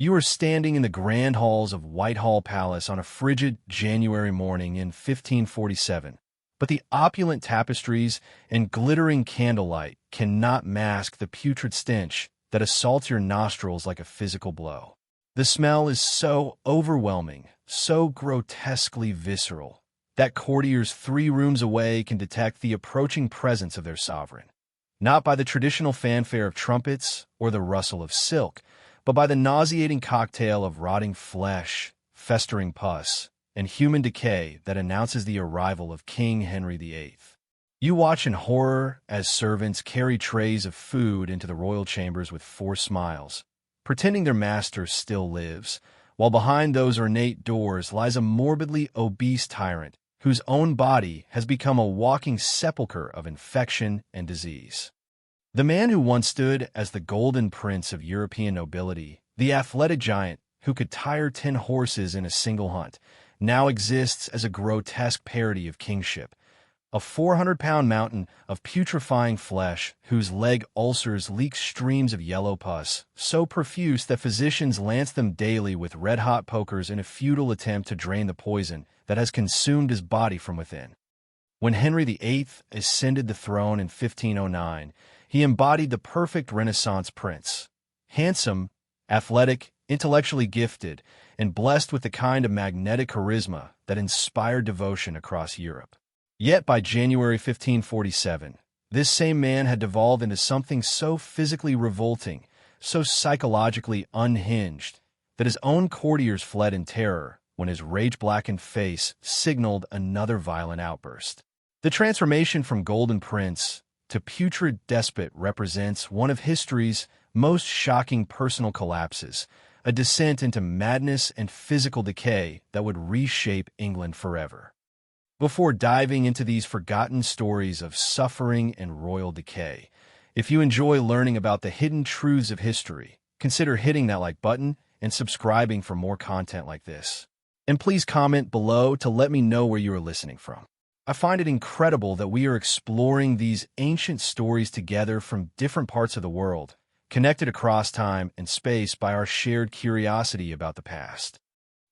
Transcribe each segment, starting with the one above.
You are standing in the grand halls of Whitehall Palace on a frigid January morning in 1547, but the opulent tapestries and glittering candlelight cannot mask the putrid stench that assaults your nostrils like a physical blow. The smell is so overwhelming, so grotesquely visceral, that courtiers 3 rooms away can detect the approaching presence of their sovereign. Not by the traditional fanfare of trumpets or the rustle of silk, but by the nauseating cocktail of rotting flesh, festering pus, and human decay that announces the arrival of King Henry VIII. You watch in horror as servants carry trays of food into the royal chambers with forced smiles, pretending their master still lives, while behind those ornate doors lies a morbidly obese tyrant whose own body has become a walking sepulchre of infection and disease. The man who once stood as the golden prince of European nobility, the athletic giant who could tire 10 horses in a single hunt, now exists as a grotesque parody of kingship, a 400-pound mountain of putrefying flesh whose leg ulcers leak streams of yellow pus, so profuse that physicians lance them daily with red-hot pokers in a futile attempt to drain the poison that has consumed his body from within. When Henry VIII ascended the throne in 1509, he embodied the perfect Renaissance prince, handsome, athletic, intellectually gifted, and blessed with the kind of magnetic charisma that inspired devotion across Europe. Yet by January 1547, this same man had devolved into something so physically revolting, so psychologically unhinged, that his own courtiers fled in terror when his rage-blackened face signaled another violent outburst. The transformation from Golden Prince to putrid despot represents one of history's most shocking personal collapses, a descent into madness and physical decay that would reshape England forever. Before diving into these forgotten stories of suffering and royal decay, if you enjoy learning about the hidden truths of history, consider hitting that like button and subscribing for more content like this. And please comment below to let me know where you are listening from. I find it incredible that we are exploring these ancient stories together from different parts of the world, connected across time and space by our shared curiosity about the past.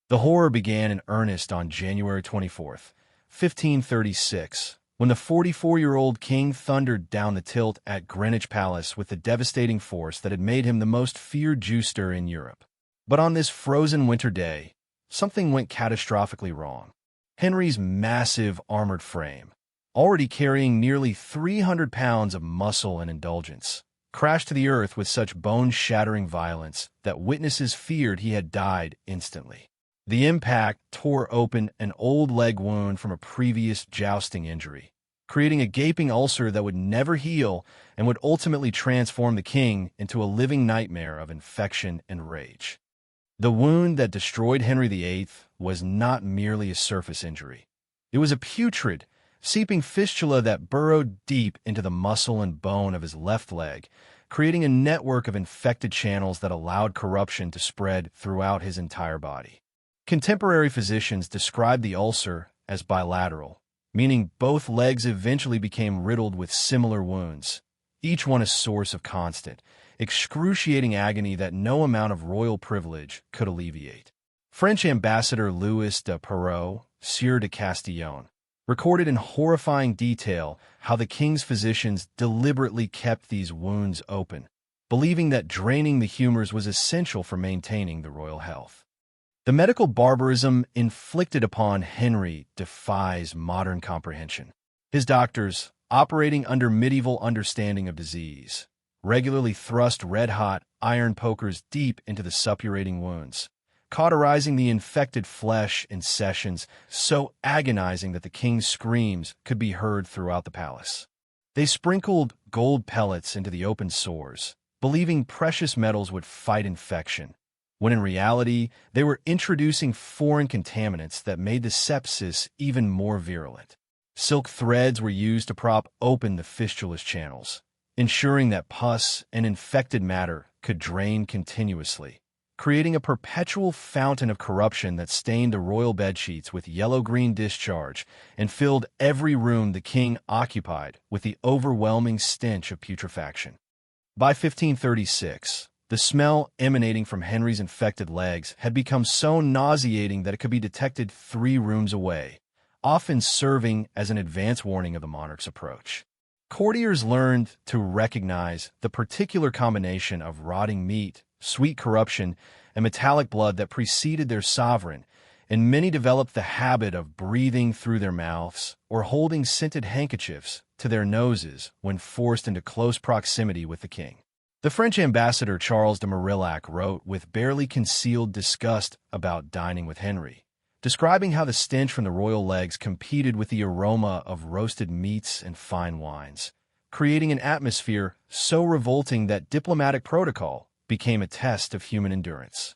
The horror began in earnest on January 24th, 1536, when the 44-year-old king thundered down the tilt at Greenwich Palace with the devastating force that had made him the most feared Jewster in Europe. But on this frozen winter day, something went catastrophically wrong. Henry's massive armored frame, already carrying nearly 300 pounds of muscle and indulgence, crashed to the earth with such bone-shattering violence that witnesses feared he had died instantly. The impact tore open an old leg wound from a previous jousting injury, creating a gaping ulcer that would never heal and would ultimately transform the king into a living nightmare of infection and rage. The wound that destroyed Henry VIII was not merely a surface injury. It was a putrid, seeping fistula that burrowed deep into the muscle and bone of his left leg, creating a network of infected channels that allowed corruption to spread throughout his entire body. Contemporary physicians described the ulcer as bilateral, meaning both legs eventually became riddled with similar wounds, each one a source of constant, excruciating agony that no amount of royal privilege could alleviate. French ambassador Louis de Perrot, Sieur de Castillon, recorded in horrifying detail how the king's physicians deliberately kept these wounds open, believing that draining the humors was essential for maintaining the royal health. The medical barbarism inflicted upon Henry defies modern comprehension. His doctors, operating under medieval understanding of disease, regularly thrust red-hot iron pokers deep into the suppurating wounds, cauterizing the infected flesh in sessions so agonizing that the king's screams could be heard throughout the palace. They sprinkled gold pellets into the open sores, believing precious metals would fight infection, when in reality they were introducing foreign contaminants that made the sepsis even more virulent. Silk threads were used to prop open the fistulous channels, ensuring that pus and infected matter could drain continuously, creating a perpetual fountain of corruption that stained the royal bedsheets with yellow-green discharge and filled every room the king occupied with the overwhelming stench of putrefaction. By 1536, The smell emanating from Henry's infected legs had become so nauseating that it could be detected 3 rooms away, often serving as an advance warning of the monarch's approach. Courtiers learned to recognize the particular combination of rotting meat, sweet corruption, and metallic blood that preceded their sovereign, and many developed the habit of breathing through their mouths or holding scented handkerchiefs to their noses when forced into close proximity with the king. The French ambassador Charles de Marillac wrote with barely concealed disgust about dining with Henry, describing how the stench from the royal legs competed with the aroma of roasted meats and fine wines, creating an atmosphere so revolting that diplomatic protocol became a test of human endurance.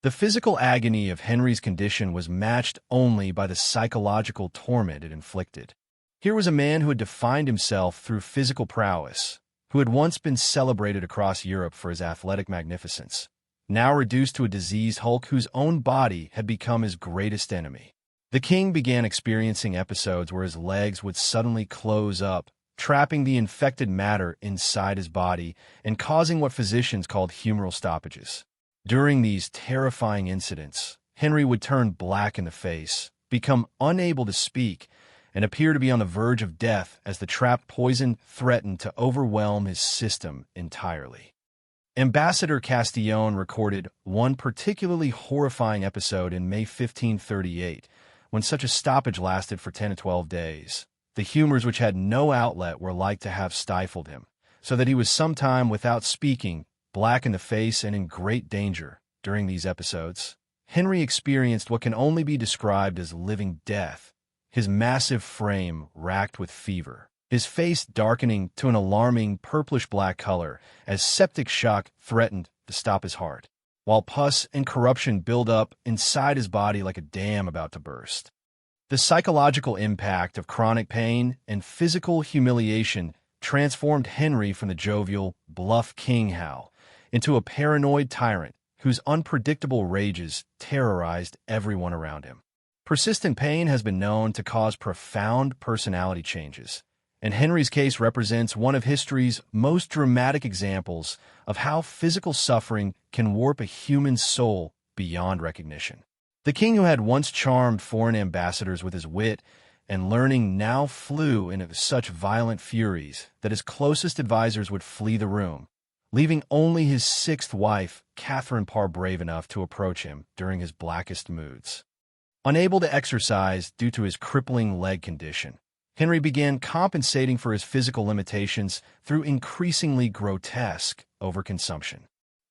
The physical agony of Henry's condition was matched only by the psychological torment it inflicted. Here was a man who had defined himself through physical prowess, who had once been celebrated across Europe for his athletic magnificence, now reduced to a diseased hulk whose own body had become his greatest enemy. The king began experiencing episodes where his legs would suddenly close up, trapping the infected matter inside his body and causing what physicians called humoral stoppages. During these terrifying incidents, Henry would turn black in the face, become unable to speak, and appear to be on the verge of death as the trapped poison threatened to overwhelm his system entirely. Ambassador Castillon recorded one particularly horrifying episode in May 1538, when such a stoppage lasted for 10 to 12 days. The humors which had no outlet were like to have stifled him, so that he was some time without speaking, black in the face and in great danger. During these episodes, Henry experienced what can only be described as living death, his massive frame racked with fever, his face darkening to an alarming purplish-black color as septic shock threatened to stop his heart, while pus and corruption build up inside his body like a dam about to burst. The psychological impact of chronic pain and physical humiliation transformed Henry from the jovial, bluff King Hal into a paranoid tyrant whose unpredictable rages terrorized everyone around him. Persistent pain has been known to cause profound personality changes, and Henry's case represents one of history's most dramatic examples of how physical suffering can warp a human soul beyond recognition. The king who had once charmed foreign ambassadors with his wit and learning now flew into such violent furies that his closest advisers would flee the room, leaving only his 6th wife, Catherine Parr, brave enough to approach him during his blackest moods. Unable to exercise due to his crippling leg condition, Henry began compensating for his physical limitations through increasingly grotesque overconsumption.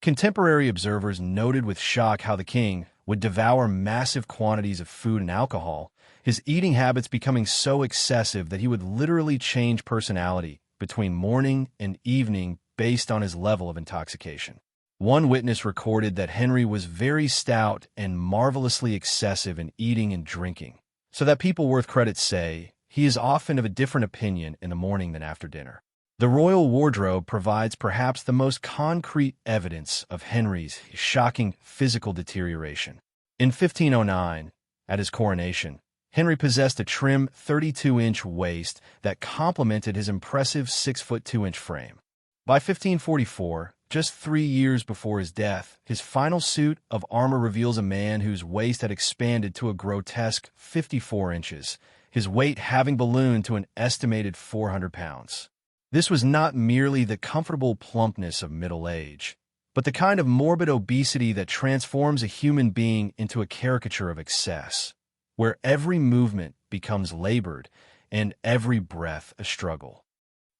Contemporary observers noted with shock how the king would devour massive quantities of food and alcohol, his eating habits becoming so excessive that he would literally change personality between morning and evening based on his level of intoxication. One witness recorded that Henry was very stout and marvelously excessive in eating and drinking, so that people worth credit say he is often of a different opinion in the morning than after dinner. The royal wardrobe provides perhaps the most concrete evidence of Henry's shocking physical deterioration. In 1509, at his coronation, Henry possessed a trim 32-inch waist that complemented his impressive 6'2" frame. By 1544, just 3 years before his death, his final suit of armor reveals a man whose waist had expanded to a grotesque 54 inches, his weight having ballooned to an estimated 400 pounds. This was not merely the comfortable plumpness of middle age, but the kind of morbid obesity that transforms a human being into a caricature of excess, where every movement becomes labored and every breath a struggle.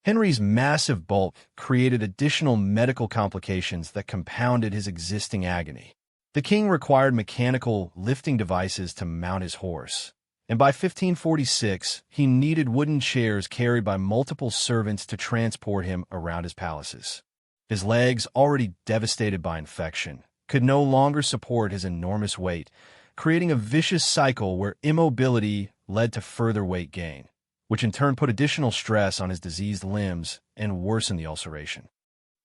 Henry's massive bulk created additional medical complications that compounded his existing agony. The king required mechanical lifting devices to mount his horse, and by 1546, he needed wooden chairs carried by multiple servants to transport him around his palaces. His legs, already devastated by infection, could no longer support his enormous weight, creating a vicious cycle where immobility led to further weight gain, which in turn put additional stress on his diseased limbs and worsened the ulceration.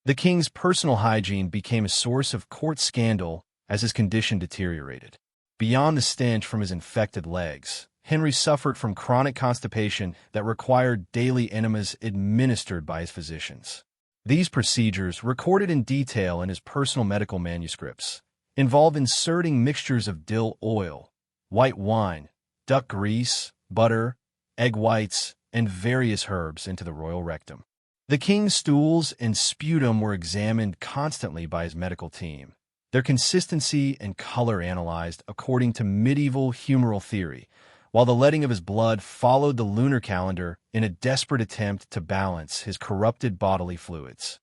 The king's personal hygiene became a source of court scandal as his condition deteriorated. Beyond the stench from his infected legs, Henry suffered from chronic constipation that required daily enemas administered by his physicians. These procedures, recorded in detail in his personal medical manuscripts, involve inserting mixtures of dill oil, white wine, duck grease, butter, egg whites, and various herbs into the royal rectum. The king's stools and sputum were examined constantly by his medical team, their consistency and color analyzed according to medieval humoral theory, while the letting of his blood followed the lunar calendar in a desperate attempt to balance his corrupted bodily fluids.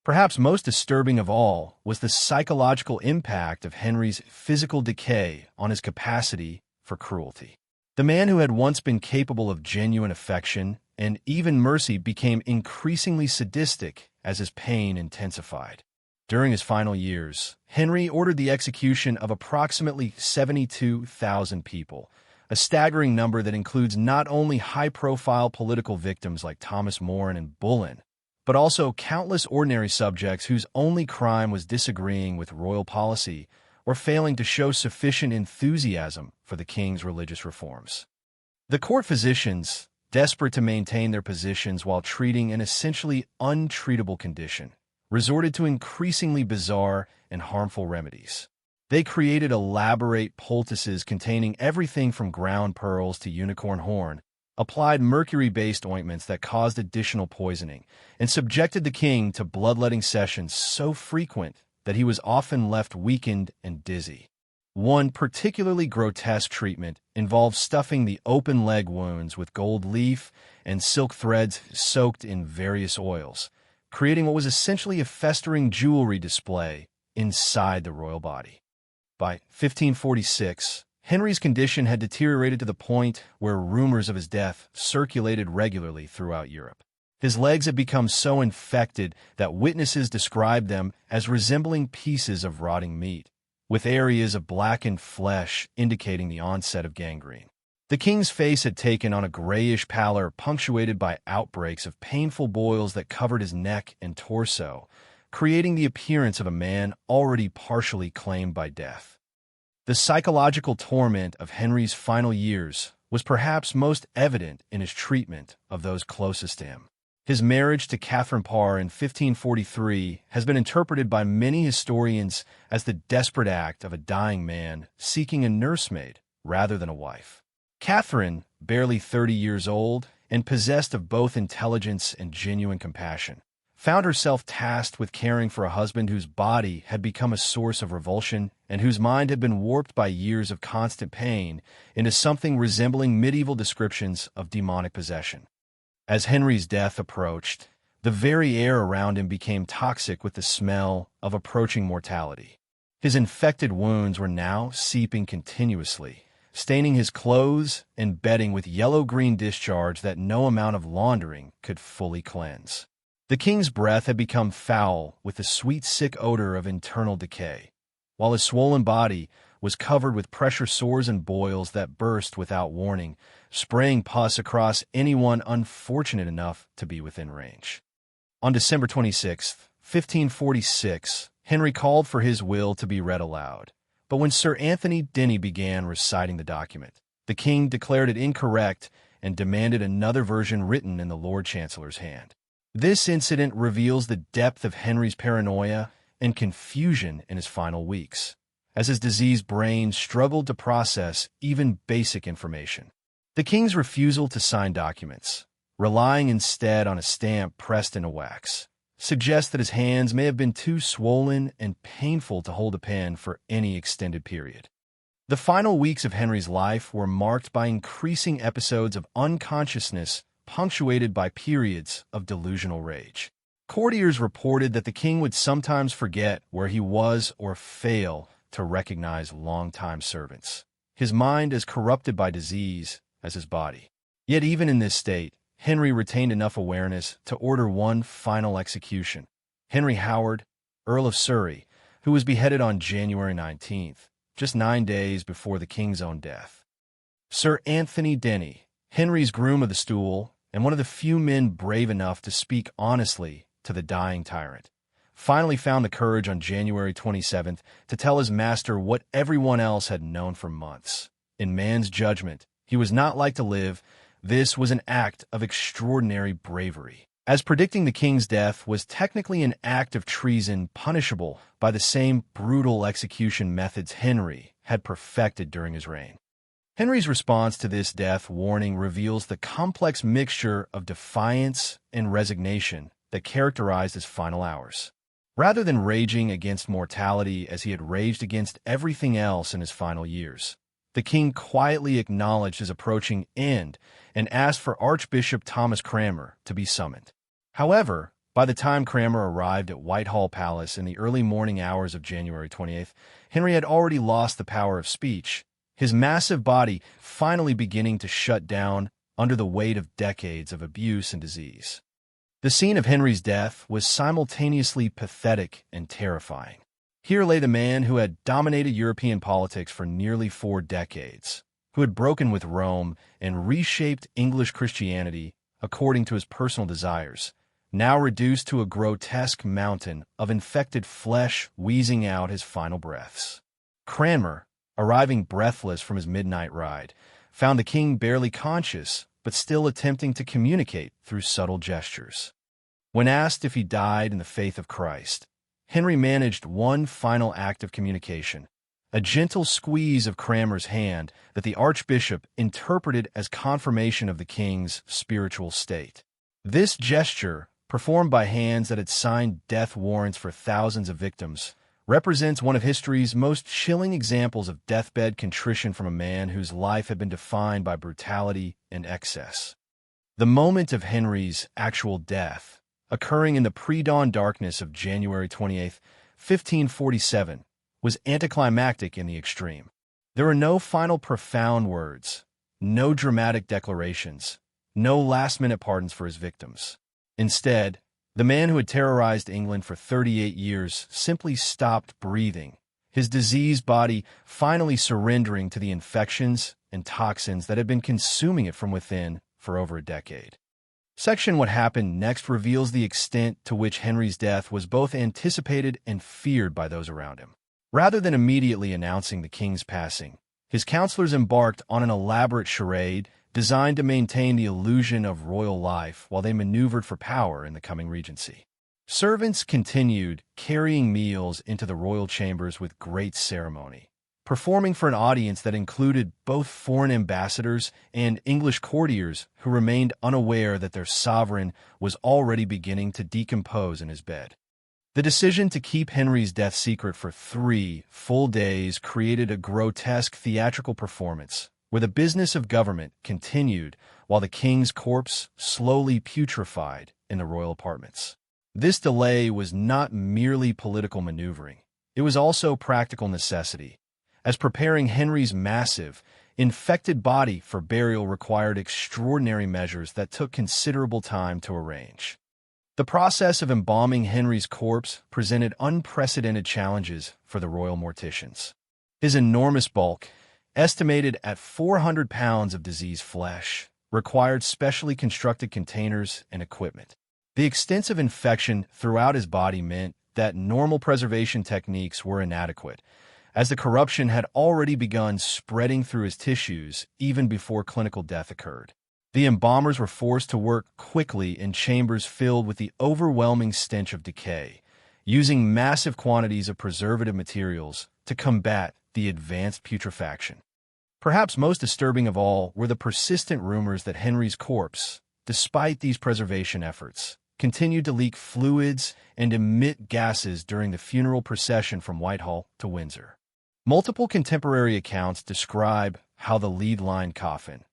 Perhaps most disturbing of all was the psychological impact of Henry's physical decay on his capacity for cruelty. The man who had once been capable of genuine affection and even mercy became increasingly sadistic as his pain intensified. During his final years, Henry ordered the execution of approximately 72,000 people, a staggering number that includes not only high-profile political victims like Thomas More and Bullen, but also countless ordinary subjects whose only crime was disagreeing with royal policy or failing to show sufficient enthusiasm for the king's religious reforms. The court physicians, desperate to maintain their positions while treating an essentially untreatable condition, resorted to increasingly bizarre and harmful remedies. They created elaborate poultices containing everything from ground pearls to unicorn horn, applied mercury-based ointments that caused additional poisoning, and subjected the king to bloodletting sessions so frequent that he was often left weakened and dizzy. One particularly grotesque treatment involved stuffing the open leg wounds with gold leaf and silk threads soaked in various oils, creating what was essentially a festering jewelry display inside the royal body. By 1546, Henry's condition had deteriorated to the point where rumors of his death circulated regularly throughout Europe. His legs had become so infected that witnesses described them as resembling pieces of rotting meat, with areas of blackened flesh indicating the onset of gangrene. The king's face had taken on a grayish pallor punctuated by outbreaks of painful boils that covered his neck and torso, creating the appearance of a man already partially claimed by death. The psychological torment of Henry's final years was perhaps most evident in his treatment of those closest to him. His marriage to Catherine Parr in 1543 has been interpreted by many historians as the desperate act of a dying man seeking a nursemaid rather than a wife. Catherine, barely 30 years old and possessed of both intelligence and genuine compassion, found herself tasked with caring for a husband whose body had become a source of revulsion and whose mind had been warped by years of constant pain into something resembling medieval descriptions of demonic possession. As Henry's death approached, the very air around him became toxic with the smell of approaching mortality. His infected wounds were now seeping continuously, staining his clothes and bedding with yellow-green discharge that no amount of laundering could fully cleanse. The king's breath had become foul with the sweet, sick odor of internal decay, while his swollen body was covered with pressure sores and boils that burst without warning, spraying pus across anyone unfortunate enough to be within range. On December 26, 1546, Henry called for his will to be read aloud, but when Sir Anthony Denny began reciting the document, the king declared it incorrect and demanded another version written in the Lord Chancellor's hand. This incident reveals the depth of Henry's paranoia and confusion in his final weeks, as his diseased brain struggled to process even basic information. The king's refusal to sign documents, relying instead on a stamp pressed into wax, suggests that his hands may have been too swollen and painful to hold a pen for any extended period. The final weeks of Henry's life were marked by increasing episodes of unconsciousness punctuated by periods of delusional rage. Courtiers reported that the king would sometimes forget where he was or fail to recognize longtime servants, his mind as corrupted by disease as his body. Yet even in this state, Henry retained enough awareness to order one final execution. Henry Howard, Earl of Surrey, who was beheaded on January 19th, just 9 days before the king's own death. Sir Anthony Denny, Henry's groom of the stool, and one of the few men brave enough to speak honestly to the dying tyrant, finally found the courage on January 27th to tell his master what everyone else had known for months. In man's judgment, he was not like to live. This was an act of extraordinary bravery. as predicting the king's death was technically an act of treason punishable by the same brutal execution methods Henry had perfected during his reign. Henry's response to this death warning reveals the complex mixture of defiance and resignation that characterized his final hours. Rather than raging against mortality as he had raged against everything else in his final years, the king quietly acknowledged his approaching end and asked for Archbishop Thomas Cranmer to be summoned. However, by the time Cranmer arrived at Whitehall Palace in the early morning hours of January 28th, Henry had already lost the power of speech, his massive body finally beginning to shut down under the weight of decades of abuse and disease. The scene of Henry's death was simultaneously pathetic and terrifying. Here lay the man who had dominated European politics for nearly 4 decades, who had broken with Rome and reshaped English Christianity according to his personal desires, now reduced to a grotesque mountain of infected flesh wheezing out his final breaths. Cranmer, arriving breathless from his midnight ride, found the king barely conscious but still attempting to communicate through subtle gestures. When asked if he died in the faith of Christ, Henry managed one final act of communication, a gentle squeeze of Cranmer's hand that the archbishop interpreted as confirmation of the king's spiritual state. This gesture, performed by hands that had signed death warrants for thousands of victims, represents one of history's most chilling examples of deathbed contrition from a man whose life had been defined by brutality and excess. The moment of Henry's actual death, occurring in the pre-dawn darkness of January 28, 1547, was anticlimactic in the extreme. There were no final profound words, no dramatic declarations, no last-minute pardons for his victims. Instead, the man who had terrorized England for 38 years simply stopped breathing, his diseased body finally surrendering to the infections and toxins that had been consuming it from within for over a decade. Section What Happened Next reveals the extent to which Henry's death was both anticipated and feared by those around him. Rather than immediately announcing the king's passing, his counselors embarked on an elaborate charade designed to maintain the illusion of royal life while they maneuvered for power in the coming regency. Servants continued carrying meals into the royal chambers with great ceremony, performing for an audience that included both foreign ambassadors and English courtiers who remained unaware that their sovereign was already beginning to decompose in his bed. The decision to keep Henry's death secret for 3 full days created a grotesque theatrical performance where the business of government continued while the king's corpse slowly putrefied in the royal apartments. This delay was not merely political maneuvering. It was also practical necessity, as preparing Henry's massive, infected body for burial required extraordinary measures that took considerable time to arrange. The process of embalming Henry's corpse presented unprecedented challenges for the royal morticians. His enormous bulk, estimated at 400 pounds of diseased flesh, required specially constructed containers and equipment. The extensive infection throughout his body meant that normal preservation techniques were inadequate, as the corruption had already begun spreading through his tissues even before clinical death occurred. The embalmers were forced to work quickly in chambers filled with the overwhelming stench of decay, using massive quantities of preservative materials to combat the advanced putrefaction. Perhaps most disturbing of all were the persistent rumors that Henry's corpse, despite these preservation efforts, continued to leak fluids and emit gases during the funeral procession from Whitehall to Windsor. Multiple contemporary accounts describe how the lead-lined coffin,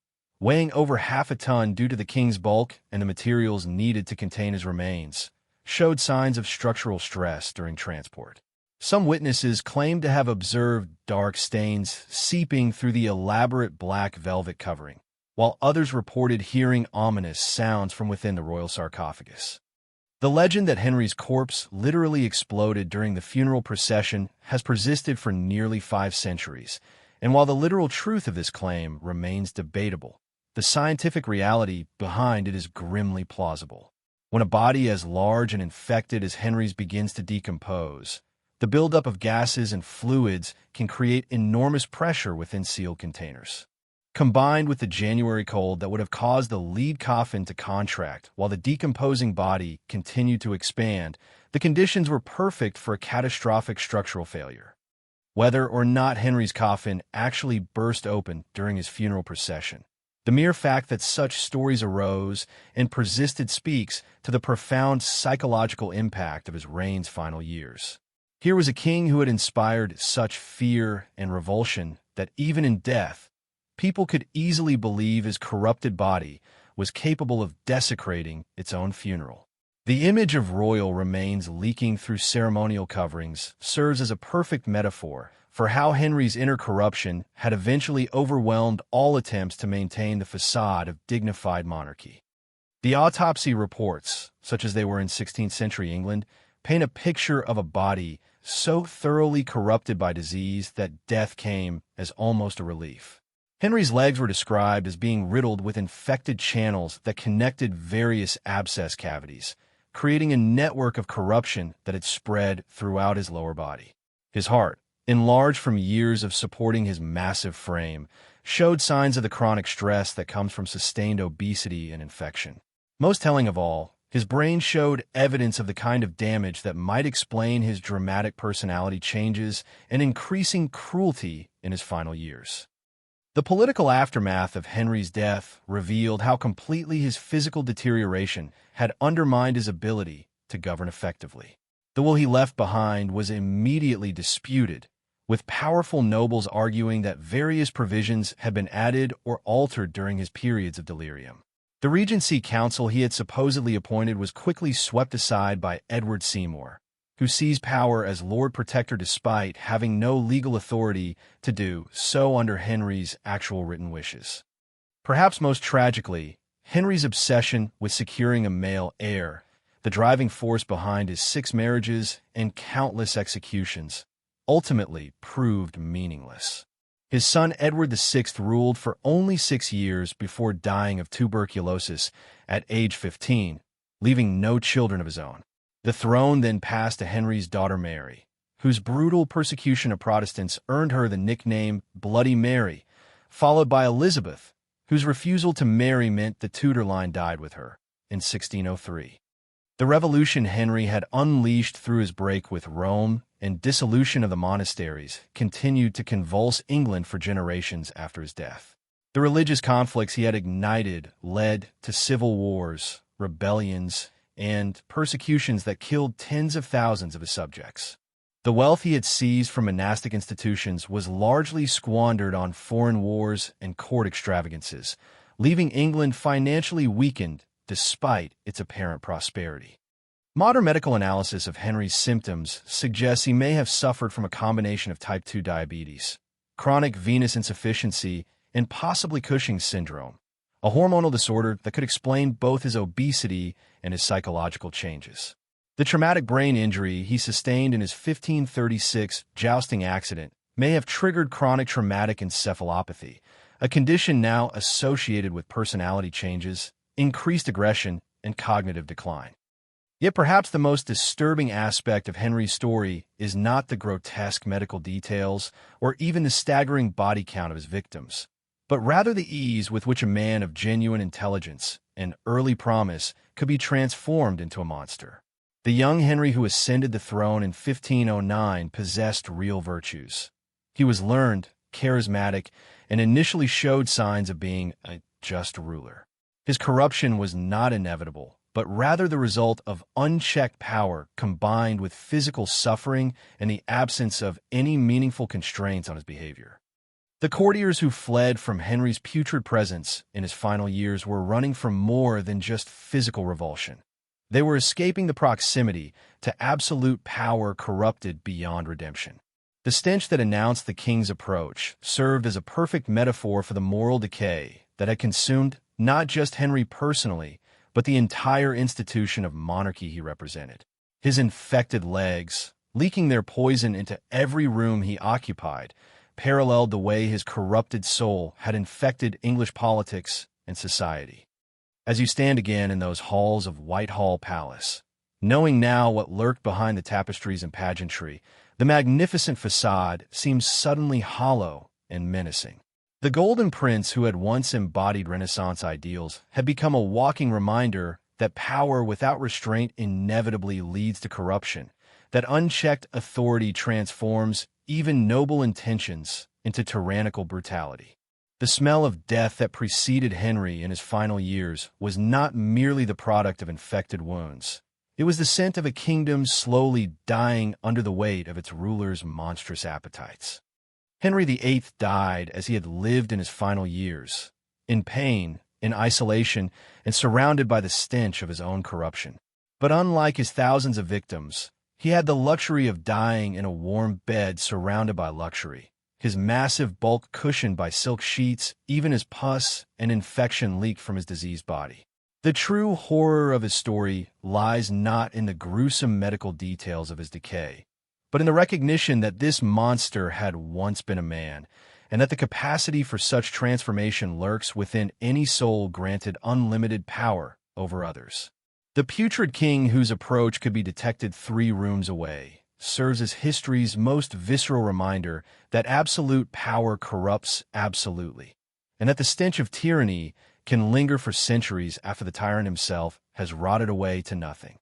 weighing over half a ton due to the king's bulk and the materials needed to contain his remains, showed signs of structural stress during transport. Some witnesses claimed to have observed dark stains seeping through the elaborate black velvet covering, while others reported hearing ominous sounds from within the royal sarcophagus. The legend that Henry's corpse literally exploded during the funeral procession has persisted for nearly 5 centuries, and while the literal truth of this claim remains debatable, the scientific reality behind it is grimly plausible. When a body as large and infected as Henry's begins to decompose, the buildup of gases and fluids can create enormous pressure within sealed containers. Combined with the January cold that would have caused the lead coffin to contract while the decomposing body continued to expand, the conditions were perfect for a catastrophic structural failure. Whether or not Henry's coffin actually burst open during his funeral procession, the mere fact that such stories arose and persisted speaks to the profound psychological impact of his reign's final years. Here was a king who had inspired such fear and revulsion that even in death, people could easily believe his corrupted body was capable of desecrating its own funeral. The image of royal remains leaking through ceremonial coverings serves as a perfect metaphor for how Henry's inner corruption had eventually overwhelmed all attempts to maintain the facade of dignified monarchy. The autopsy reports, such as they were in 16th century England, paint a picture of a body so thoroughly corrupted by disease that death came as almost a relief. Henry's legs were described as being riddled with infected channels that connected various abscess cavities, creating a network of corruption that had spread throughout his lower body. His heart, enlarged from years of supporting his massive frame, showed signs of the chronic stress that comes from sustained obesity and infection. Most telling of all, his brain showed evidence of the kind of damage that might explain his dramatic personality changes and increasing cruelty in his final years. The political aftermath of Henry's death revealed how completely his physical deterioration had undermined his ability to govern effectively. The will he left behind was immediately disputed, with powerful nobles arguing that various provisions had been added or altered during his periods of delirium. The Regency Council he had supposedly appointed was quickly swept aside by Edward Seymour, who seized power as Lord Protector despite having no legal authority to do so under Henry's actual written wishes. Perhaps most tragically, Henry's obsession with securing a male heir, the driving force behind his 6 marriages and countless executions, ultimately proved meaningless. His son Edward VI ruled for only 6 years before dying of tuberculosis at age 15, leaving no children of his own. The throne then passed to Henry's daughter Mary, whose brutal persecution of Protestants earned her the nickname Bloody Mary, followed by Elizabeth, whose refusal to marry meant the Tudor line died with her in 1603. The revolution Henry had unleashed through his break with Rome and dissolution of the monasteries continued to convulse England for generations after his death. The religious conflicts he had ignited led to civil wars, rebellions, and persecutions that killed tens of thousands of his subjects. The wealth he had seized from monastic institutions was largely squandered on foreign wars and court extravagances, leaving England financially weakened despite its apparent prosperity. Modern medical analysis of Henry's symptoms suggests he may have suffered from a combination of type 2 diabetes, chronic venous insufficiency, and possibly Cushing's syndrome, a hormonal disorder that could explain both his obesity and his psychological changes. The traumatic brain injury he sustained in his 1536 jousting accident may have triggered chronic traumatic encephalopathy, a condition now associated with personality changes, increased aggression, and cognitive decline. Yet perhaps the most disturbing aspect of Henry's story is not the grotesque medical details or even the staggering body count of his victims, but rather the ease with which a man of genuine intelligence and early promise could be transformed into a monster. The young Henry who ascended the throne in 1509 possessed real virtues. He was learned, charismatic, and initially showed signs of being a just ruler. His corruption was not inevitable, but rather the result of unchecked power combined with physical suffering and the absence of any meaningful constraints on his behavior. The courtiers who fled from Henry's putrid presence in his final years were running from more than just physical revulsion. They were escaping the proximity to absolute power corrupted beyond redemption. The stench that announced the king's approach served as a perfect metaphor for the moral decay that had consumed not just Henry personally, but the entire institution of monarchy he represented. His infected legs, leaking their poison into every room he occupied, paralleled the way his corrupted soul had infected English politics and society. As you stand again in those halls of Whitehall Palace, knowing now what lurked behind the tapestries and pageantry, the magnificent facade seems suddenly hollow and menacing. The Golden Prince, who had once embodied Renaissance ideals, had become a walking reminder that power without restraint inevitably leads to corruption, that unchecked authority transforms even noble intentions into tyrannical brutality. The smell of death that preceded Henry in his final years was not merely the product of infected wounds. It was the scent of a kingdom slowly dying under the weight of its ruler's monstrous appetites. Henry VIII died as he had lived in his final years, in pain, in isolation, and surrounded by the stench of his own corruption. But unlike his thousands of victims, he had the luxury of dying in a warm bed surrounded by luxury, his massive bulk cushioned by silk sheets, even as pus and infection leaked from his diseased body. The true horror of his story lies not in the gruesome medical details of his decay, but in the recognition that this monster had once been a man, and that the capacity for such transformation lurks within any soul granted unlimited power over others. The putrid king, whose approach could be detected 3 rooms away, serves as history's most visceral reminder that absolute power corrupts absolutely, and that the stench of tyranny can linger for centuries after the tyrant himself has rotted away to nothing.